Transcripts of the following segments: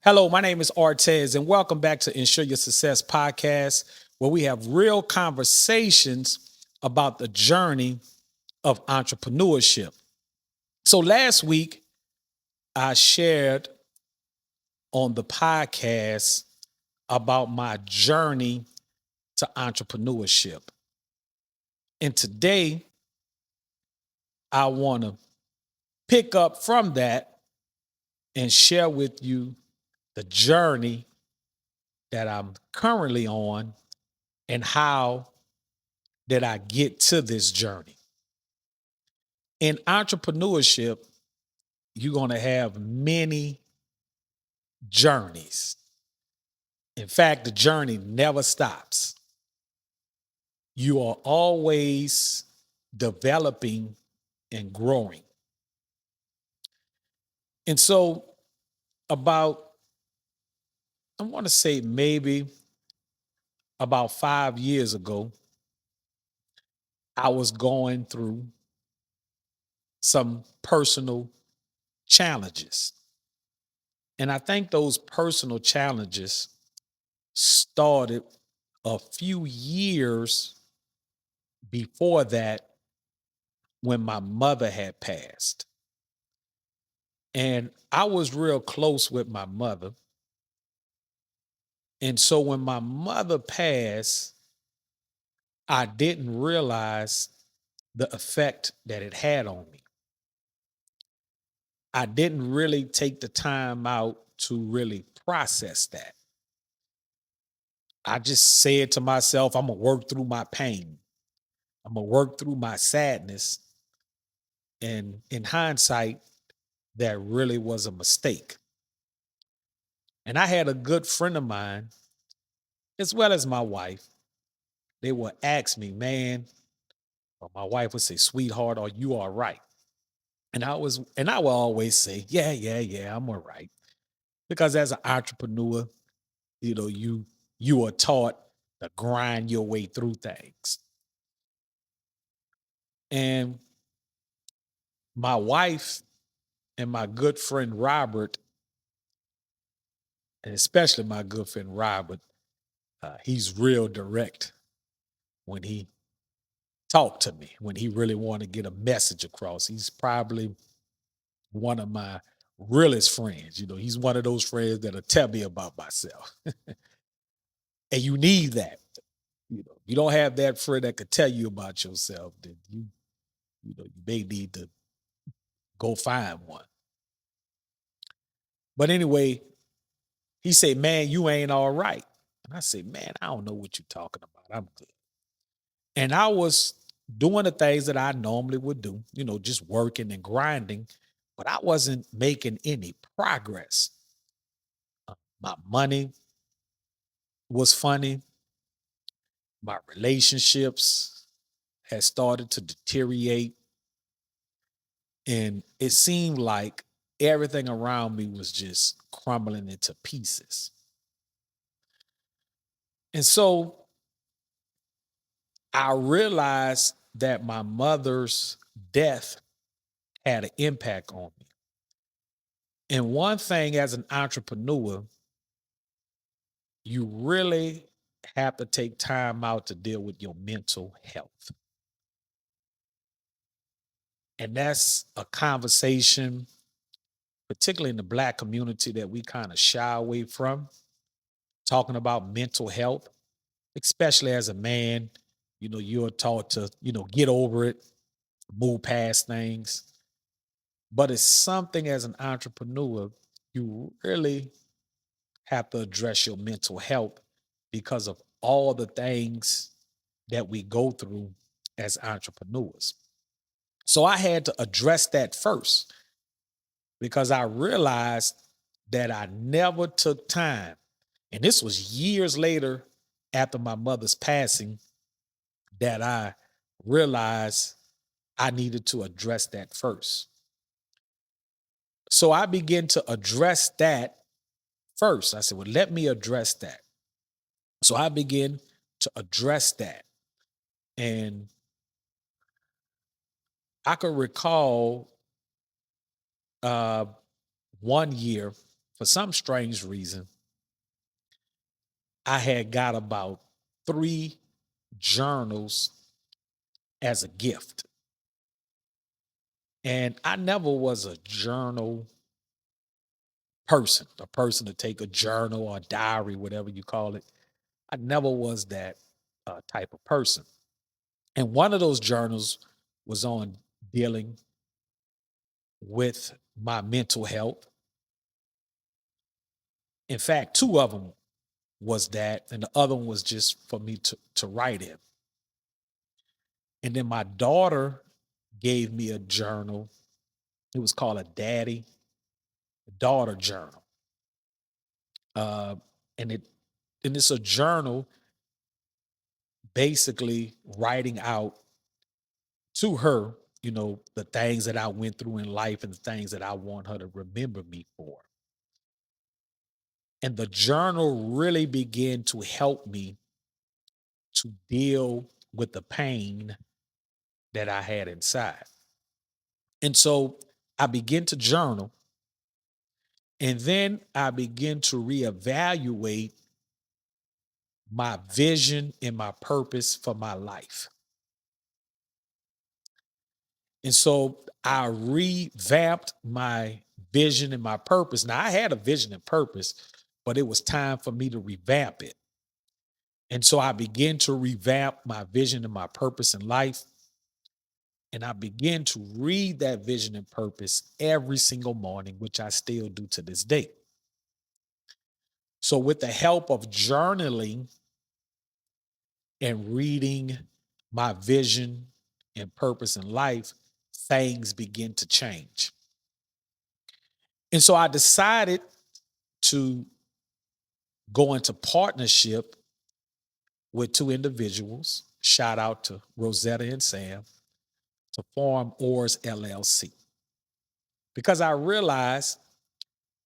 Hello, my name is Artez, and welcome back to Ensure Your Success podcast, where we have real conversations about the journey of entrepreneurship. So, last week, I shared on the podcast about my journey to entrepreneurship. And today, I want to pick up from that and share with you the journey that I'm currently on and how did I get to this journey. In entrepreneurship, you're going to have many journeys. In fact, the journey never stops. You are always developing and growing. And so, about, I want to say maybe about 5 years ago, I was going through some personal challenges. And I think those personal challenges started a few years before that when my mother had passed. And I was real close with my mother. And so when my mother passed, I didn't realize the effect that it had on me. I didn't really take the time out to really process that. I just said to myself, I'm going to work through my pain. I'm going to work through my sadness. And in hindsight, that really was a mistake. And I had a good friend of mine, as well as my wife. They would ask me, man, or my wife would say, sweetheart, are you all right? And I would always say, yeah, I'm all right. Because as an entrepreneur, you know, you are taught to grind your way through things. And my wife and my good friend Robert, and especially my good friend Robert, he's real direct when he talked to me, when he really want to get a message across. He's probably one of my realest friends. You know, he's one of those friends that'll tell me about myself. And you need that. You know, you don't have that friend that could tell you about yourself, then you may need to go find one. But anyway, he said, man, you ain't all right. And I said, man, I don't know what you're talking about. I'm good. And I was doing the things that I normally would do, you know, just working and grinding, but I wasn't making any progress. My money was funny. My relationships had started to deteriorate. And it seemed like everything around me was just crumbling into pieces. And so I realized that my mother's death had an impact on me. And one thing as an entrepreneur, you really have to take time out to deal with your mental health. And that's a conversation, particularly in the Black community, that we kind of shy away from talking about mental health, especially as a man. You know, you're taught to, get over it, move past things. But it's something as an entrepreneur, you really have to address your mental health because of all the things that we go through as entrepreneurs. So I had to address that first because I realized that I never took time. And this was years later after my mother's passing that I realized I needed to address that first. So I began to address that first. I said, well, let me address that. So I began to address that. And I could recall uh, one year. for some strange reason, I had got about 3 journals as a gift. And I never was a journal person, a person to take a journal or diary, whatever you call it. I never was that type of person. And one of those journals was on dealing with my mental health. In fact, two of them was that, and the other one was just for me to write in. And then my daughter gave me a journal. It was called a daddy daughter journal. Uh, and it's a journal basically writing out to her, the things that I went through in life and the things that I want her to remember me for. And the journal really began to help me to deal with the pain that I had inside. And so I began to journal, and then I began to reevaluate my vision and my purpose for my life. And so I revamped my vision and my purpose. Now, I had a vision and purpose, but it was time for me to revamp it. And so I began to revamp my vision and my purpose in life. And I began to read that vision and purpose every single morning, which I still do to this day. So, with the help of journaling and reading my vision and purpose in life, things begin to change. And so I decided to go into partnership with two individuals. Shout out to Rosetta and Sam, to form Oars LLC. Because I realized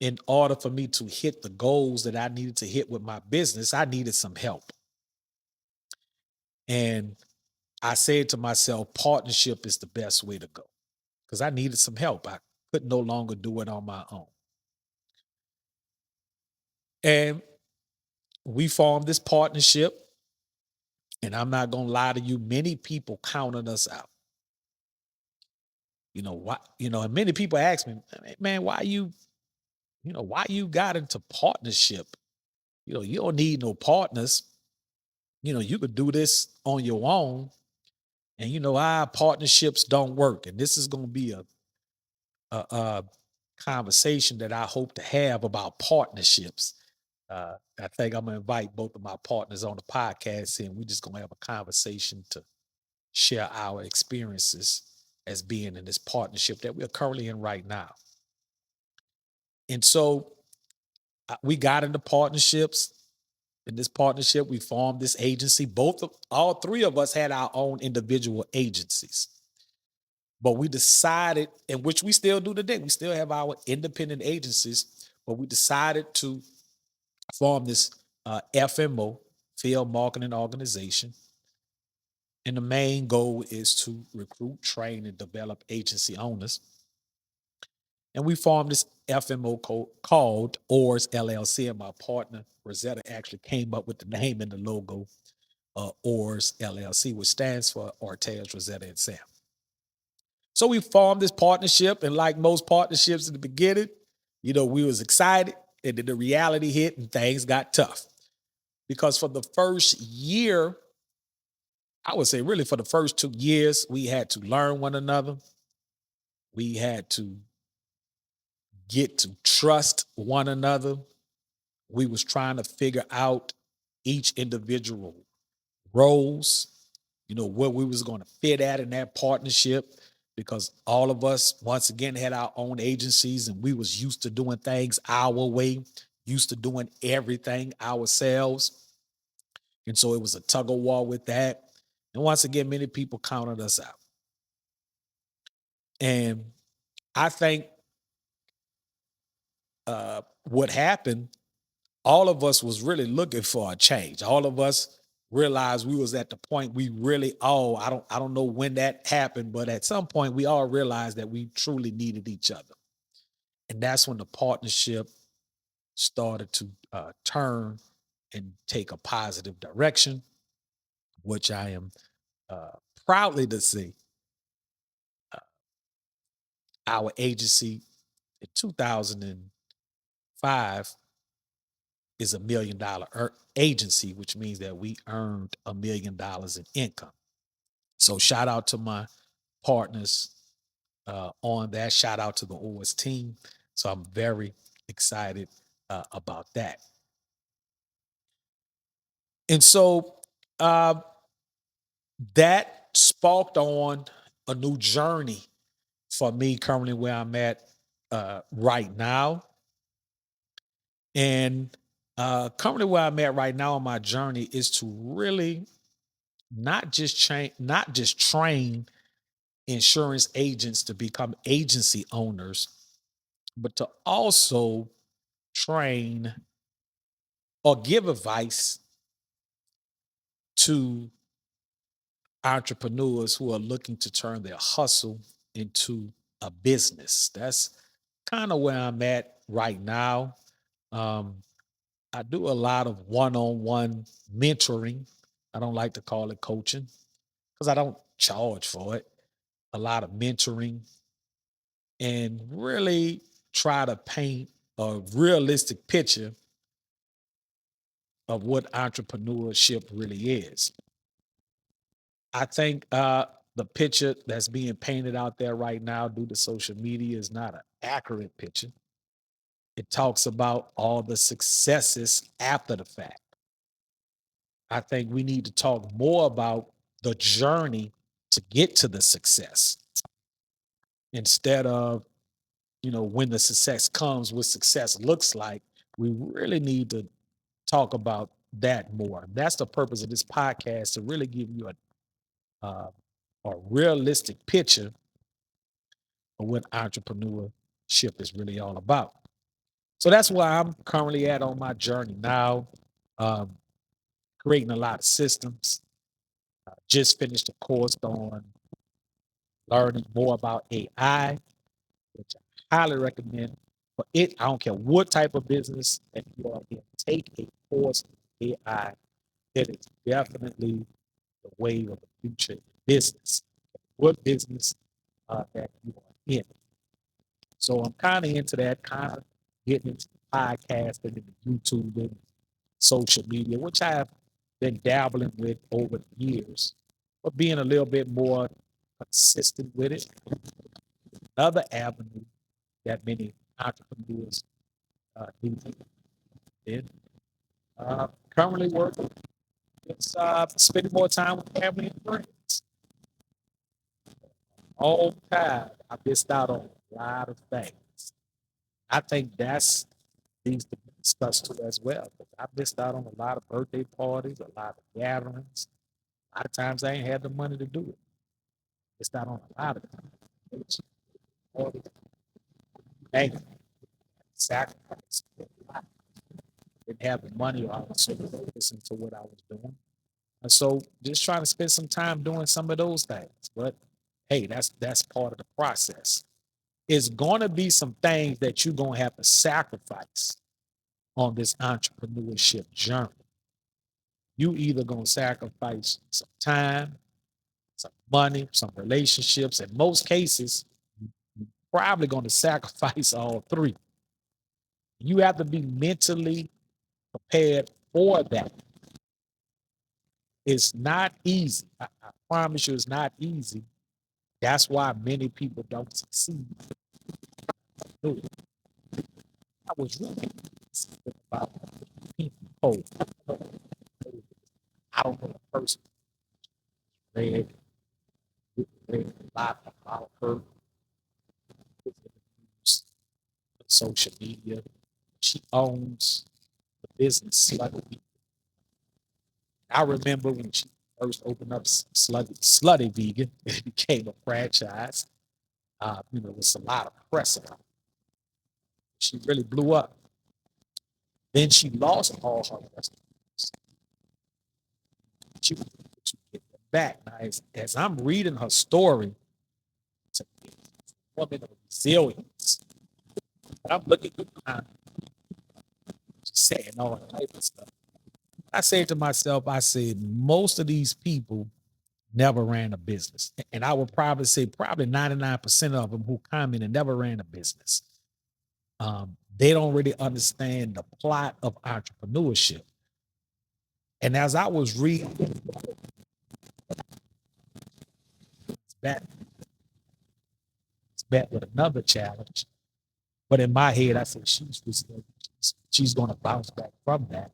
in order for me to hit the goals that I needed to hit with my business, I needed some help. And I said to myself, partnership is the best way to go because I needed some help. I could no longer do it on my own. And we formed this partnership. And I'm not going to lie to you, many people counted us out. Why, and many people ask me, man, why you got into partnership? You don't need no partners. You could do this on your own. And our partnerships don't work. And this is going to be a conversation that I hope to have about partnerships. I think I'm gonna invite both of my partners on the podcast, and we're just gonna have a conversation to share our experiences as being in this partnership that we're currently in right now. And so we got into partnerships. In this partnership, we formed this agency. All three of us had our own individual agencies. But we decided, and which we still do today, we still have our independent agencies, but we decided to form this FMO, Field Marketing Organization. And the main goal is to recruit, train, and develop agency owners. And we formed this FMO called Oars LLC, and my partner, Rosetta, actually came up with the name and the logo, Oars LLC, which stands for Ortez, Rosetta, and Sam. So we formed this partnership, and like most partnerships in the beginning, we was excited, and then the reality hit and things got tough. Because for the first year, I would say really for the first 2 years, we had to learn one another. We had to get to trust one another. We was trying to figure out each individual roles, where we was going to fit at in that partnership, because all of us, once again, had our own agencies and we was used to doing things our way, used to doing everything ourselves. And so it was a tug of war with that. And once again, many people counted us out. And I think what happened, all of us was really looking for a change. All of us realized we was at the point we really I don't know when that happened, but at some point we all realized that we truly needed each other. And that's when the partnership started to turn and take a positive direction, which I am uh, proudly to say our agency in 2005 is $1 million agency, which means that we earned $1 million in income. So shout out to my partners on that. Shout out to the OS team. So I'm very excited about that. And so uh, that sparked on a new journey for me currently where I'm at right now. And currently where I'm at right now on my journey is to really not just train insurance agents to become agency owners, but to also train or give advice to entrepreneurs who are looking to turn their hustle into a business. That's kind of where I'm at right now. Um, I do a lot of one-on-one mentoring. I don't like to call it coaching because I don't charge for it. A lot of mentoring and really try to paint a realistic picture of what entrepreneurship really is. I think the picture that's being painted out there right now due to social media is not an accurate picture. It talks about all the successes after the fact. I think we need to talk more about the journey to get to the success instead of, when the success comes, what success looks like. We really need to talk about that more. That's the purpose of this podcast, to really give you a realistic picture of what entrepreneurship is really all about. So that's where I'm currently at on my journey now, um, creating a lot of systems. Just finished a course on learning more about AI, which I highly recommend. For it, I don't care what type of business that you are in, take a course in AI. It is definitely the wave of the future in business. What business that you are in. So I'm kind of into that, kind of getting into podcasting and YouTube and social media, which I have been dabbling with over the years, but being a little bit more consistent with it. Another avenue that many entrepreneurs need in. Currently working, it's spending more time with family and friends. All the time, I missed out on a lot of things. I think that's needs to be discussed too as well. I missed out on a lot of birthday parties, a lot of gatherings. A lot of times I ain't had the money to do it. Missed out on a lot of things. All the things, sacrifice. Didn't have the money, or I was so focused into what I was doing. And so just trying to spend some time doing some of those things. But hey, that's part of the process. It's gonna be some things that you're gonna have to sacrifice on this entrepreneurship journey. You either gonna sacrifice some time, some money, some relationships. In most cases, you're probably gonna sacrifice all three. You have to be mentally prepared for that. It's not easy. I promise you, it's not easy. That's why many people don't succeed. I was really about people. I don't know a person read, read a lot about her social media. She owns the business Slutty. I remember when she first opened up Slutty Vegan, it became a franchise. With a lot of press on it. She really blew up. Then she lost all her restaurants. She was able to get them back. Now, as I'm reading her story, it's a woman of resilience. I'm looking at saying all type of stuff. I say to myself, I said, most of these people never ran a business. And I would probably say probably 99% of them who come in and never ran a business. They don't really understand the plot of entrepreneurship. And as I was reading back, back with another challenge, but in my head, I said, she's going to bounce back from that.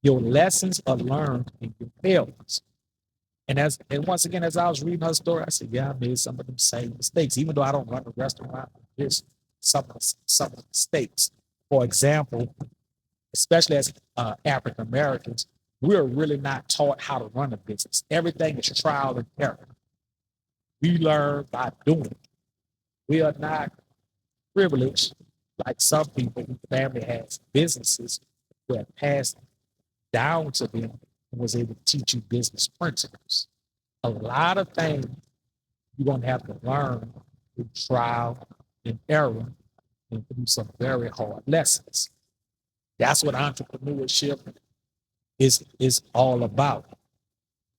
Your lessons are learned in your failures. And once again, as I was reading her story, I said, yeah, I made some of them same mistakes, even though I don't run a restaurant. There's some of the mistakes. For example, especially as African Americans, we're really not taught how to run a business. Everything is trial and error. We learn by doing. We are not privileged like some people whose family has businesses who have passed down to them and was able to teach you business principles. A lot of things you're going to have to learn through trial and error and through some very hard lessons. That's what entrepreneurship is all about.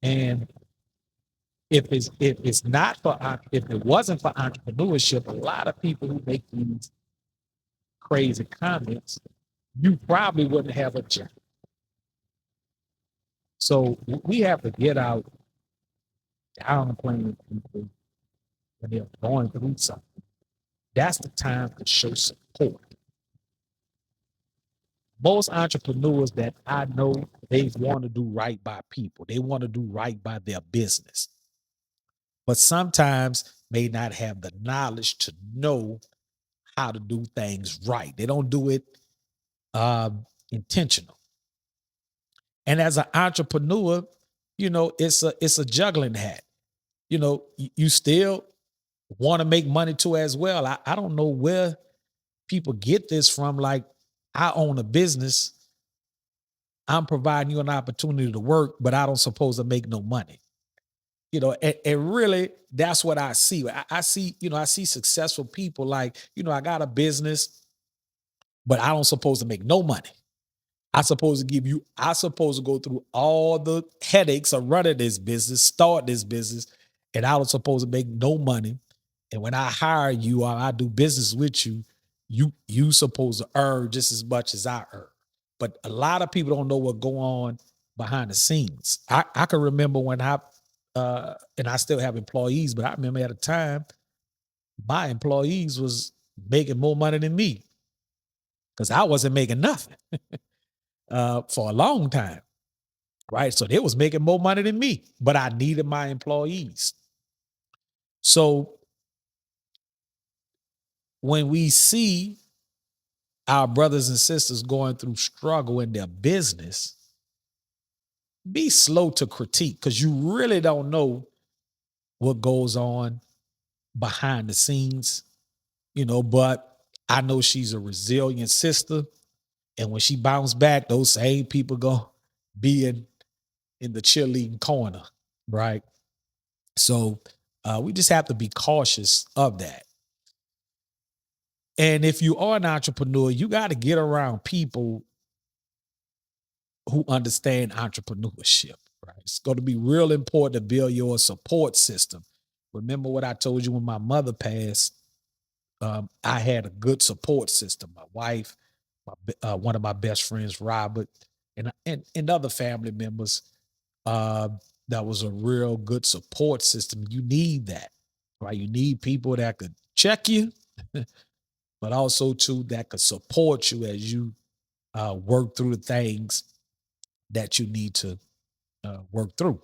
And if it wasn't for entrepreneurship, a lot of people who make these crazy comments, you probably wouldn't have a job. So we have to get out downplaying people when they're going through something. That's the time to show support. Most entrepreneurs that I know, they want to do right by people. They want to do right by their business. But sometimes may not have the knowledge to know how to do things right. They don't do it intentional. And as an entrepreneur, it's a juggling hat. You still want to make money too as well. I don't know where people get this from. Like, I own a business. I'm providing you an opportunity to work, but I don't suppose to make no money. And really, that's what I see. I see successful people like, I got a business, but I don't suppose to make no money. I supposed to go through all the headaches of running this business, start this business, and I was supposed to make no money. And when I hire you or I do business with you, you supposed to earn just as much as I earn. But a lot of people don't know what go on behind the scenes. I can remember when and I still have employees, but I remember at a time my employees was making more money than me because I wasn't making nothing for a long time. Right. So they was making more money than me, but I needed my employees. So when we see our brothers and sisters going through struggle in their business, be slow to critique because you really don't know what goes on behind the scenes, but I know she's a resilient sister. And when she bounced back, those same people go be in the cheerleading corner, right? So we just have to be cautious of that. And if you are an entrepreneur, you got to get around people who understand entrepreneurship, right? It's going to be real important to build your support system. Remember what I told you when my mother passed? I had a good support system. My wife, one of my best friends, Robert, and other family members. Uh, that was a real good support system. You need that, right? You need people that could check you, but also too that could support you as you work through the things that you need to work through.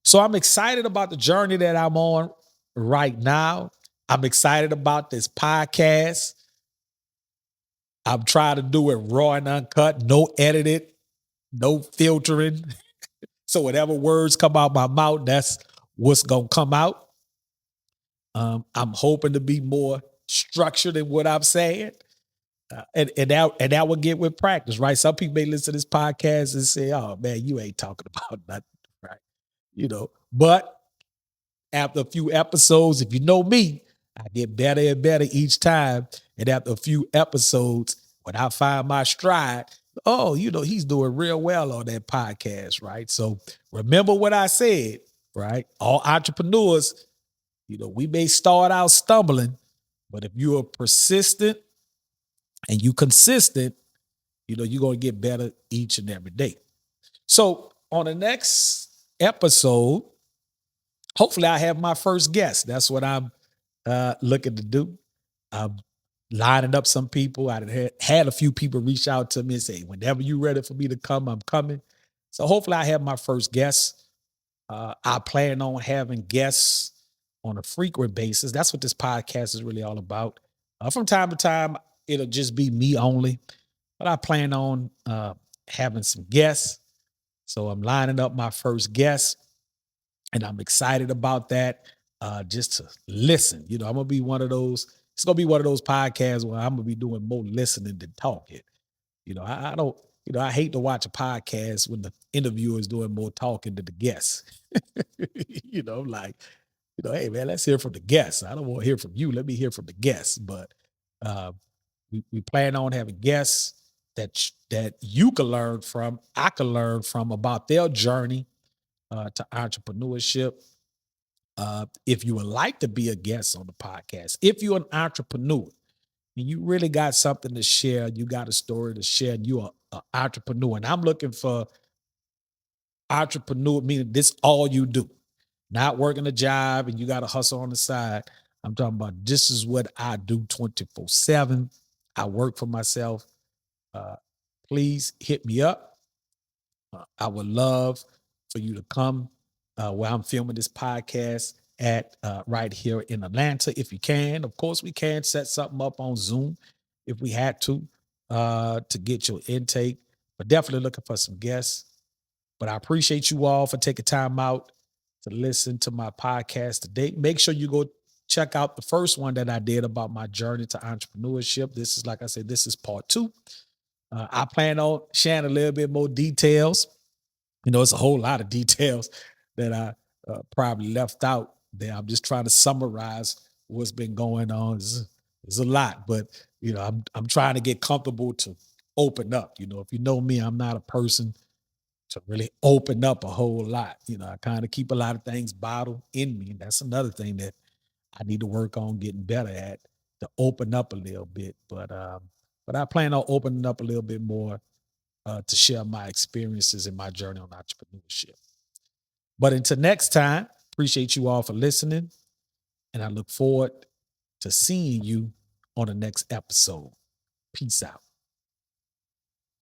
So I'm excited about the journey that I'm on right now. I'm excited about this podcast. I'm trying to do it raw and uncut, no edited, no filtering. So whatever words come out my mouth, that's what's gonna come out. I'm hoping to be more structured in what I'm saying. And that will get with practice, right? Some people may listen to this podcast and say, "Oh man, you ain't talking about nothing," right? But after a few episodes, if you know me, I get better and better each time. And after a few episodes, when I find my stride, Oh, he's doing real well on that podcast, right? So remember what I said, right? All entrepreneurs, we may start out stumbling, but if you are persistent and you consistent, you're going to get better each and every day. So on the next episode, hopefully I have my first guest. That's what I'm looking to do. I'm lining up some people. I had a few people reach out to me and say, whenever you're ready for me to come, I'm coming. So hopefully I have my first guest. I plan on having guests on a frequent basis. That's what this podcast is really all about. From time to time, it'll just be me only, but I plan on having some guests. So I'm lining up my first guest, and I'm excited about that. Just to listen, I'm gonna be one of those. It's gonna be one of those podcasts where I'm gonna be doing more listening than talking. I don't. I hate to watch a podcast when the interviewer is doing more talking than the guests. Like, hey man, let's hear from the guests. I don't want to hear from you. Let me hear from the guests. But uh, we plan on having guests that you can learn from, I can learn from about their journey to entrepreneurship. If you would like to be a guest on the podcast, if you're an entrepreneur and you really got something to share, you got a story to share, and you're an entrepreneur, and I'm looking for entrepreneur, meaning this all you do, not working a job and you got to hustle on the side. I'm talking about this is what I do 24/7. I work for myself. Uh, please hit me up. I would love for you to come where I'm filming this podcast at right here in Atlanta. If you can, of course, we can set something up on Zoom if we had to get your intake. But definitely looking for some guests. But I appreciate you all for taking time out to listen to my podcast today. Make sure you go check out the first one that I did about my journey to entrepreneurship. This is, like I said, this is part 2. I plan on sharing a little bit more details. It's a whole lot of details that I probably left out there. I'm just trying to summarize what's been going on. It's a lot, but I'm trying to get comfortable to open up. If you know me, I'm not a person to really open up a whole lot. I kind of keep a lot of things bottled in me. And that's another thing that I need to work on getting better at, to open up a little bit. But I plan on opening up a little bit more to share my experiences in my journey on entrepreneurship. But until next time, appreciate you all for listening. And I look forward to seeing you on the next episode. Peace out.